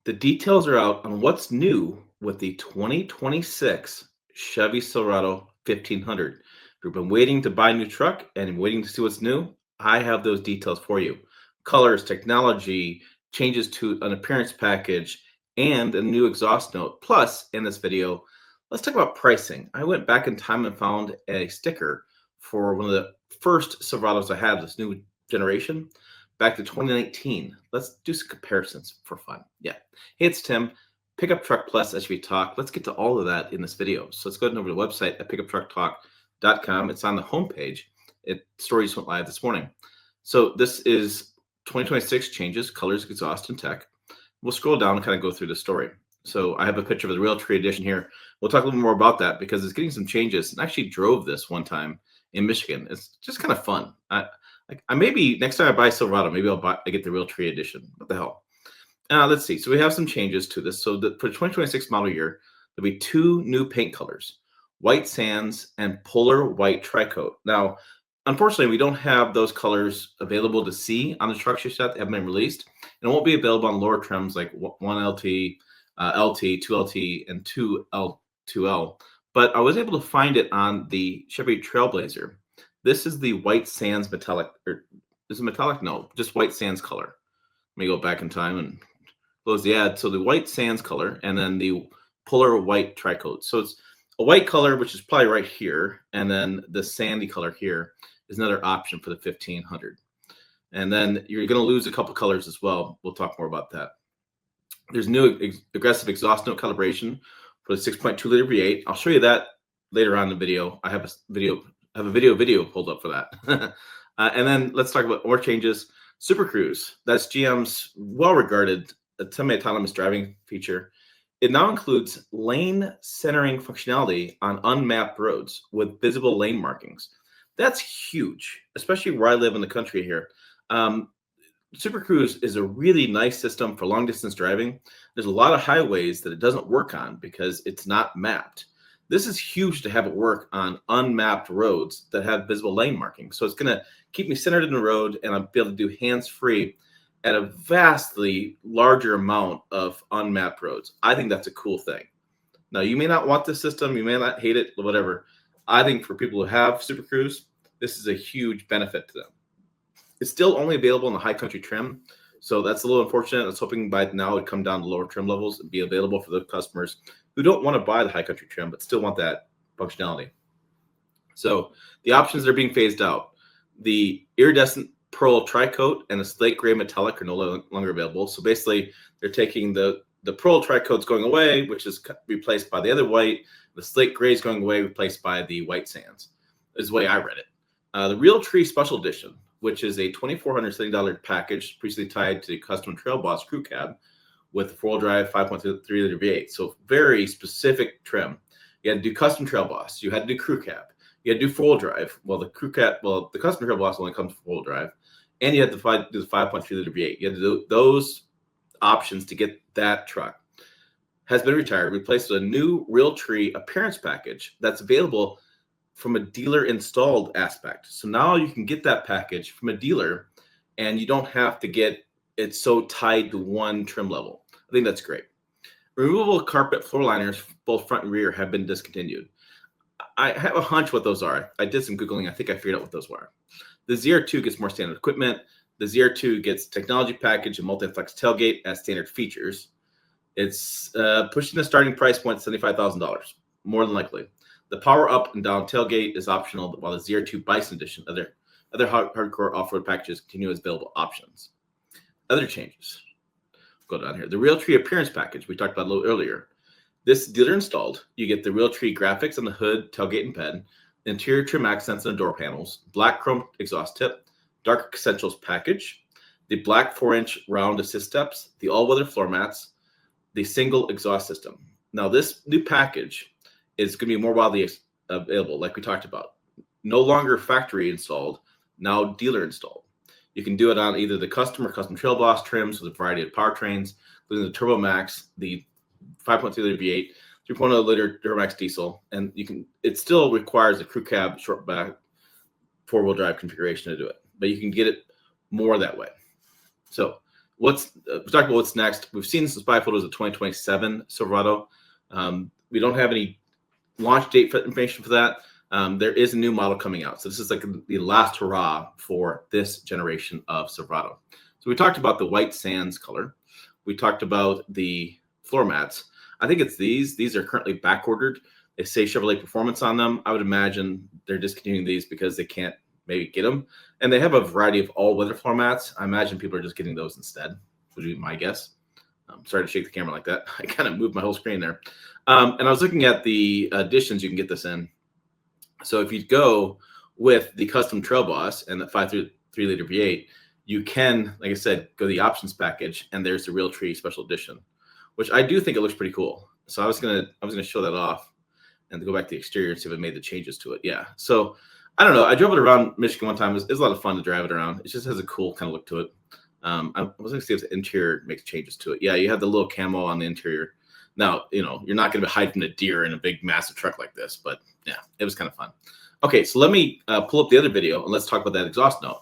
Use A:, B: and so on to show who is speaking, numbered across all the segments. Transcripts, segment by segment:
A: The details are out on what's new with the 2026 Chevy Silverado 1500. If you've been waiting to buy a new truck and waiting to see what's new, I have those details for you. Colors, technology, changes to an appearance package, and a new exhaust note. Plus, in this video, let's talk about pricing. I went back in time and found a sticker for one of the first Silverados I had, this new generation, back to 2019. Let's do some comparisons for fun. Yeah. Hey, it's Tim. Pickup Truck Plus SUV Talk. Let's get to all of that in this video. So let's go ahead and over to the website at pickuptrucktalk.com. It's on the homepage. Stories went live this morning. So this is 2026 changes, colors, exhaust, and tech. We'll scroll down and kind of go through the story. So I have a picture of the Realtree edition here. We'll talk a little more about that because it's getting some changes. And I actually drove this one time in Michigan. It's just kind of fun. I maybe next time I buy Silverado, maybe I get the Realtree edition. What the hell? Let's see. So we have some changes to this. So for the 2026 model year, there'll be two new paint colors: white sands and polar white tricoat. Now, unfortunately, we don't have those colors available to see on the trucks just yet. They haven't been released, and it won't be available on lower trims like 1LT, LT, 2LT, and 2L. But I was able to find it on the Chevy Trailblazer. This is the white sands metallic, or is it metallic? No, just white sands color. Let me go back in time and close the ad. So the white sands color and then the polar white tricoat. So it's a white color, which is probably right here. And then the sandy color here is another option for the 1500. And then you're going to lose a couple colors as well. We'll talk more about that. There's new aggressive exhaust note calibration for the 6.2 liter V8. I'll show you that later on in the video. I have a video pulled up for that. And then let's talk about more changes. Super Cruise, that's GM's well-regarded semi-autonomous driving feature. It now includes lane centering functionality on unmapped roads with visible lane markings. That's huge, especially where I live in the country here. Super Cruise is a really nice system for long-distance driving. There's a lot of highways that it doesn't work on because it's not mapped. This is huge to have it work on unmapped roads that have visible lane markings. So it's going to keep me centered in the road, and I'll be able to do hands-free at a vastly larger amount of unmapped roads. I think that's a cool thing. Now, you may not want this system. You may not hate it, whatever. I think for people who have Super Cruise, this is a huge benefit to them. It's still only available in the high country trim, so that's a little unfortunate. I was hoping by now it would come down to lower trim levels and be available for the customers who don't want to buy the high country trim but still want that functionality. So the options that are being phased out: the iridescent pearl tricoat and the slate gray metallic are no longer available. So basically, they're taking the pearl tricoat's going away, which is replaced by the other white. The slate gray is going away, replaced by the white sands, is the way I read it. The Realtree Special Edition, which is a $2,470 package previously tied to custom Trail Boss crew cab with 4-wheel drive 5.3 liter V8. So very specific trim. You had to do custom Trail Boss. You had to do crew cab. You had to do 4-wheel drive. Well, the custom Trail Boss only comes with 4-wheel drive. And you had to do the 5.3 liter V8. You had to do those options to get that truck. Has been retired, replaced with a new Realtree appearance package that's available from a dealer installed aspect. So now you can get that package from a dealer and you don't have to get it so tied to one trim level. I think that's great. Removable carpet floor liners, both front and rear, have been discontinued. I have a hunch what those are. I did some Googling. I think I figured out what those were. The ZR2 gets more standard equipment. The ZR2 gets technology package and multi-flex tailgate as standard features. It's pushing the starting price point to $75,000, more than likely. The power up and down tailgate is optional, while the ZR2 Bison Edition, other hardcore off-road packages continue as available options. Other changes. Go down here. The Realtree appearance package we talked about a little earlier. This dealer installed. You get the Realtree graphics on the hood, tailgate, and bed, interior trim accents on the door panels, black chrome exhaust tip, dark essentials package, the black 4-inch round assist steps, the all-weather floor mats, the single exhaust system. Now, this new package is going to be more widely available, like we talked about. No longer factory installed, now dealer installed. You can do it on either the custom or custom Trail Boss trims with a variety of powertrains, including the Turbo Max, the 5.3 liter V8, 3.0 liter Duramax diesel, and it still requires a crew cab short back 4-wheel drive configuration to do it, but you can get it more that way. So we talked about what's next. We've seen some spy photos of 2027 Silverado. We don't have any launch date information for that. There is a new model coming out. So this is like the last hurrah for this generation of Silverado. So we talked about the white sands color. We talked about the floor mats. I think it's these. These are currently back ordered. They say Chevrolet Performance on them. I would imagine they're discontinuing these because they can't maybe get them. And they have a variety of all-weather floor mats. I imagine people are just getting those instead, would be my guess. Sorry to shake the camera like that. I kind of moved my whole screen there. And I was looking at the additions you can get this in. So if you go with the custom Trail Boss and the 5.3 liter V8, you can, like I said, go the options package, and there's the Realtree Special Edition, which I do think it looks pretty cool. So I was gonna show that off and go back to the exterior and see if it made the changes to it. Yeah. So I don't know. I drove it around Michigan one time. It was a lot of fun to drive it around. It just has a cool kind of look to it. I was gonna see if the interior makes changes to it. Yeah, you have the little camo on the interior. Now, you're not going to be hiding a deer in a big, massive truck like this, but yeah, it was kind of fun. Okay, so let me pull up the other video and let's talk about that exhaust note.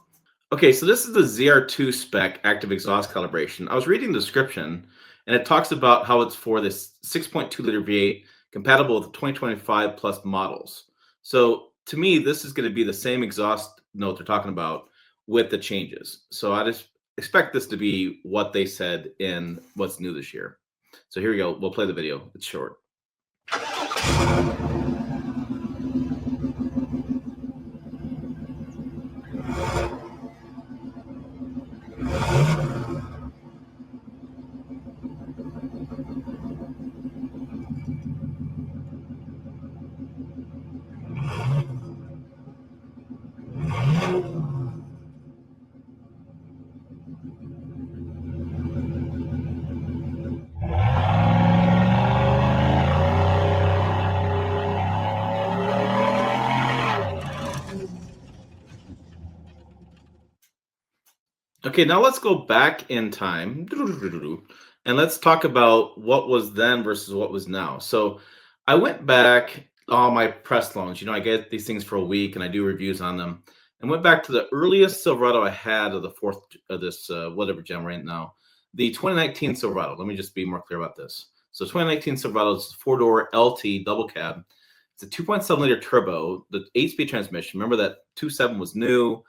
A: Okay, so this is the ZR2 spec active exhaust calibration. I was reading the description, and it talks about how it's for this 6.2 liter V8 compatible with the 2025 plus models. So to me, this is going to be the same exhaust note they're talking about with the changes. So I just expect this to be what they said in what's new this year. So here we go. We'll play the video. It's short. Okay, now let's go back in time and let's talk about what was then versus what was now. So I went back all my press loans. I get these things for a week and I do reviews on them. And went back to the earliest Silverado I had of the fourth of this whatever gen right now, the 2019 Silverado. Let me just be more clear about this. So 2019 Silverado is 4-door LT double cab. It's a 2.7 liter turbo, the 8-speed transmission. Remember that 2.7 was new.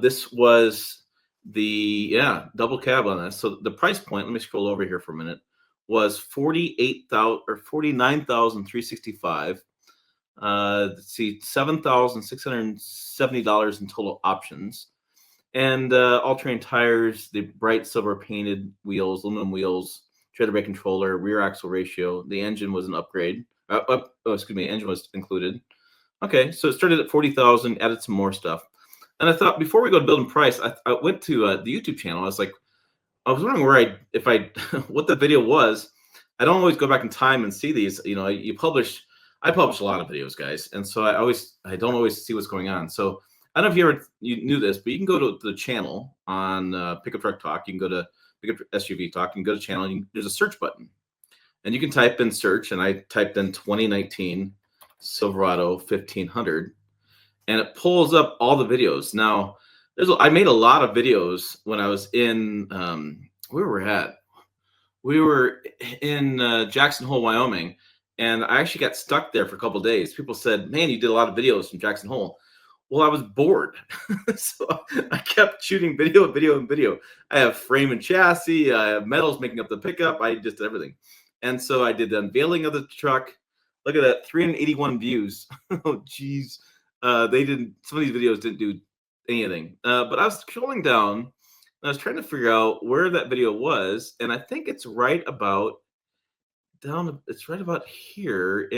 A: This was the double cab on this. So the price point, let me scroll over here for a minute, was 48,000 or 49,365. Let's see, $7,670 in total options, and all-terrain tires, the bright silver painted wheels, aluminum wheels, treader brake controller, rear axle ratio. The engine was an upgrade. Engine was included. Okay, so it started at 40,000, added some more stuff. And I thought before we go to build and price, I went to the YouTube channel. I was wondering what the video was. I don't always go back in time and see these. I publish a lot of videos, guys, and so I don't always see what's going on. So I don't know if you knew this, but you can go to the channel on Pickup Truck Talk. You can go to Pickup SUV Talk. You can go to channel. There's a search button, and you can type in search. And I typed in 2019 Silverado 1500. And it pulls up all the videos. Now, I made a lot of videos when I was in where we're at. We were in Jackson Hole, Wyoming, and I actually got stuck there for a couple of days. People said, "Man, you did a lot of videos from Jackson Hole." Well, I was bored, so I kept shooting video. I have frame and chassis. I have metals making up the pickup. I just did everything, and so I did the unveiling of the truck. Look at that, 381 views. Oh, geez. Some of these videos didn't do anything. But I was scrolling down and I was trying to figure out where that video was. And I think it's right about here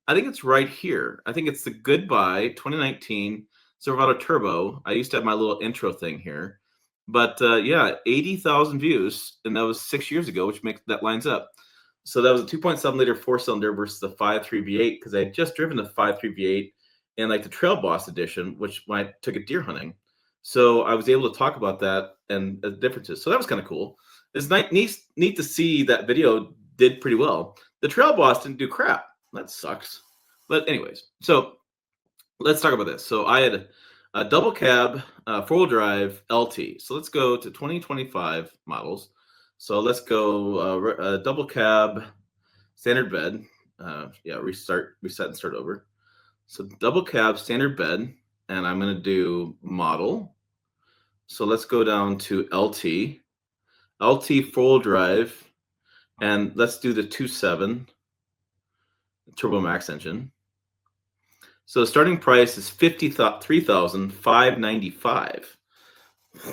A: I think it's right here. I think it's the Goodbye 2019 Silverado Turbo. I used to have my little intro thing here, but 80,000 views. And that was 6 years ago, which that lines up. So that was a 2.7 liter 4-cylinder versus the 5.3 V8 because I had just driven the 5.3 V8 and like the Trail Boss edition, which when I took it deer hunting. So I was able to talk about that and the differences. So that was kind of cool. It's neat to see that video did pretty well. The Trail Boss didn't do crap. That sucks. But anyways, so let's talk about this. So I had A double cab, four-wheel drive, LT. So let's go to 2025 models. So let's go double cab, standard bed. Yeah, reset, and start over. So double cab, standard bed, and I'm going to do model. So let's go down to LT four-wheel drive, and let's do the 2.7 turbo max engine. So the starting price is 53,595.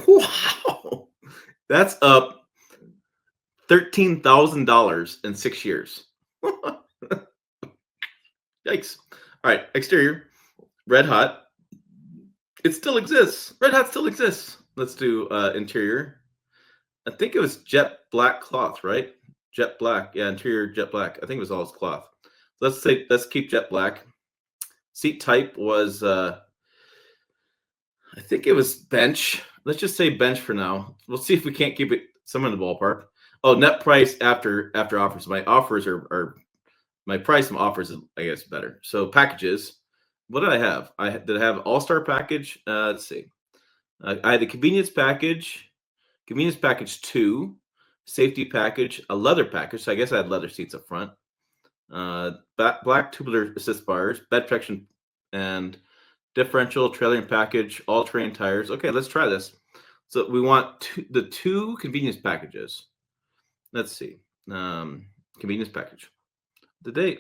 A: Wow, that's up $13,000 in 6 years. Yikes! All right, exterior, red hot. It still exists. Red hot still exists. Let's do interior. I think it was jet black cloth, right? Jet black, yeah, interior jet black. I think it was all cloth. Let's keep jet black. Seat type was I think it was bench. Let's just say bench for now. We'll see if we can't keep it somewhere in the ballpark. Oh, net price after offers. My offers are my price and offers is, I guess, better. So packages. What did I have? Did I have all-star package? Let's see. I had the convenience package 2, safety package, a leather package. So I guess I had leather seats up front. Black tubular assist bars, bed protection, and differential trailering package, all-terrain tires. Okay, let's try this. So we want the two convenience packages. Let's see. Convenience package. We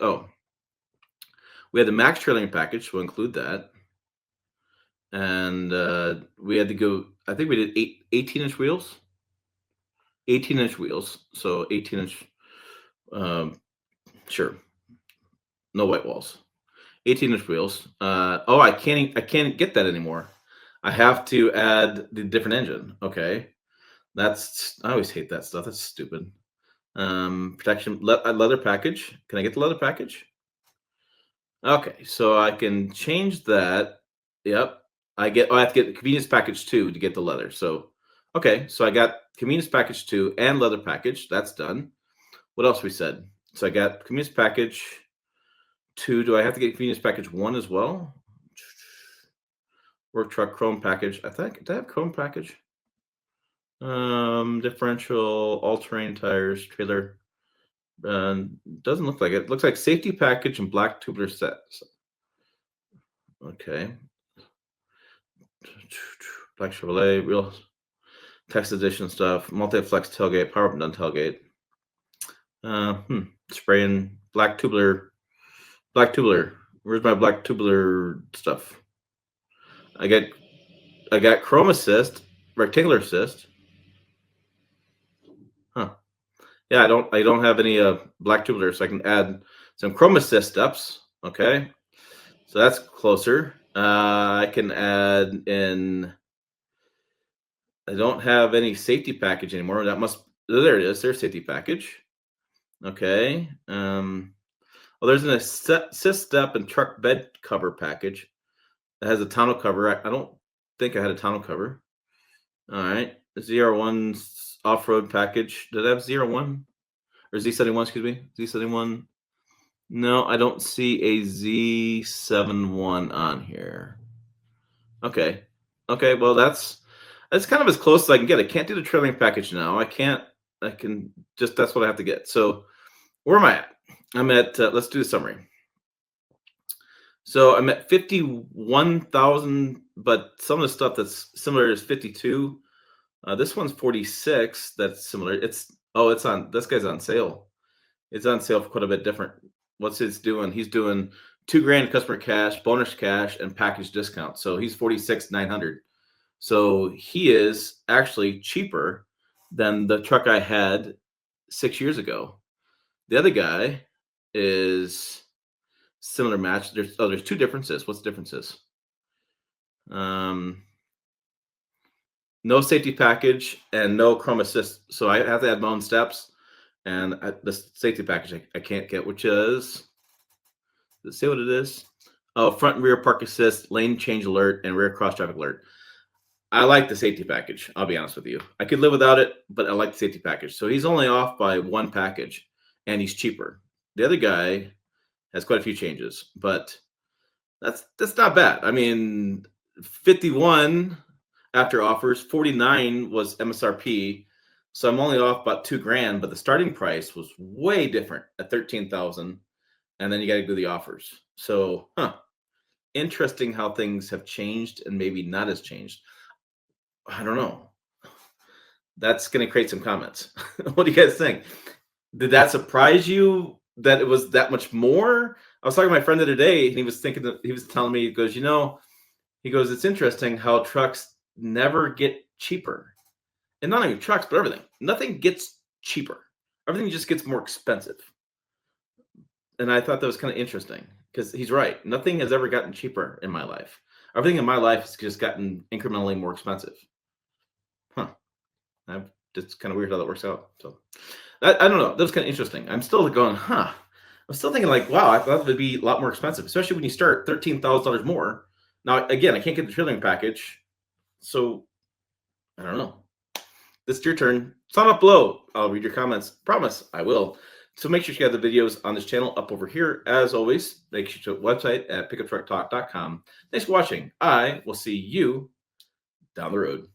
A: had the max trailering package. We'll include that. And we had to go, I think we did 18-inch wheels. 18-inch wheels. So 18-inch, sure. No white walls. 18-inch wheels. I can't get that anymore. I have to add the different engine. Okay. I always hate that stuff. That's stupid. Protection leather package. Can I get the leather package? Okay, so I can change that. Yep. I have to get the convenience package 2 to get the leather. So okay, so I got convenience package 2 and leather package. That's done. What else we said? So I got convenience package 2. Do I have to get convenience package 1 as well? Work truck chrome package. I think, did I have chrome package? Differential, all-terrain tires, trailer. Doesn't look like it. Looks like safety package and black tubular sets. Okay. Black Chevrolet, real text edition stuff, multi-flex tailgate, power button tailgate. Spraying black tubular. Where's my black tubular stuff? I got chrome assist, rectangular assist. Huh. Yeah, I don't have any black tubular, so I can add some chrome assist steps. Okay. So that's closer. I can add in. I don't have any safety package anymore. There it is. There's safety package. Okay. There's an assist step and truck bed cover package that has a tonneau cover. I don't think I had a tonneau cover. All right. ZR1 off-road package. Did I have ZR1 or Z71? Excuse me. Z71. No, I don't see a Z71 on here. Okay. Well, that's kind of as close as I can get. I can't do the trailing package now. That's what I have to get. So where am I at? I'm at, let's do the summary. So I'm at 51,000, but some of the stuff that's similar is 52. This one's 46. That's similar. This guy's on sale. It's on sale for quite a bit different. What's it doing? He's doing $2,000 customer cash, bonus cash, and package discount. So he's 46,900. So he is actually cheaper than the truck I had 6 years ago. The other guy is similar match. There's two differences. What's the differences? No safety package and no chrome assist. So I have to add my own steps. And the safety package I can't get, which is, let's see what it is. Oh, front and rear park assist, lane change alert, and rear cross traffic alert. I like the safety package. I'll be honest with you. I could live without it, but I like the safety package. So he's only off by one package, and he's cheaper. The other guy has quite a few changes, but that's not bad. I mean, 51 after offers, 49 was MSRP. So I'm only off about 2 grand, but the starting price was way different at 13,000. And then you got to do the offers. So, interesting how things have changed and maybe not as changed. I don't know. That's going to create some comments. What do you guys think? Did that surprise you that it was that much more? I was talking to my friend the other day, and he was thinking that he was telling me, he goes, he goes, it's interesting how trucks never get cheaper. And not only trucks, but everything. Nothing gets cheaper. Everything just gets more expensive. And I thought that was kind of interesting because he's right. Nothing has ever gotten cheaper in my life. Everything in my life has just gotten incrementally more expensive. Huh. It's kind of weird how that works out. So I don't know. That was kind of interesting. I'm still going, I'm still thinking like, wow, I thought it would be a lot more expensive, especially when you start $13,000 more. Now, again, I can't get the trailing package. So I don't know. This is your turn. Sign up below. I'll read your comments. Promise I will. So make sure you have the videos on this channel up over here. As always, make sure to the website at pickuptrucktalk.com. Thanks for watching. I will see you down the road.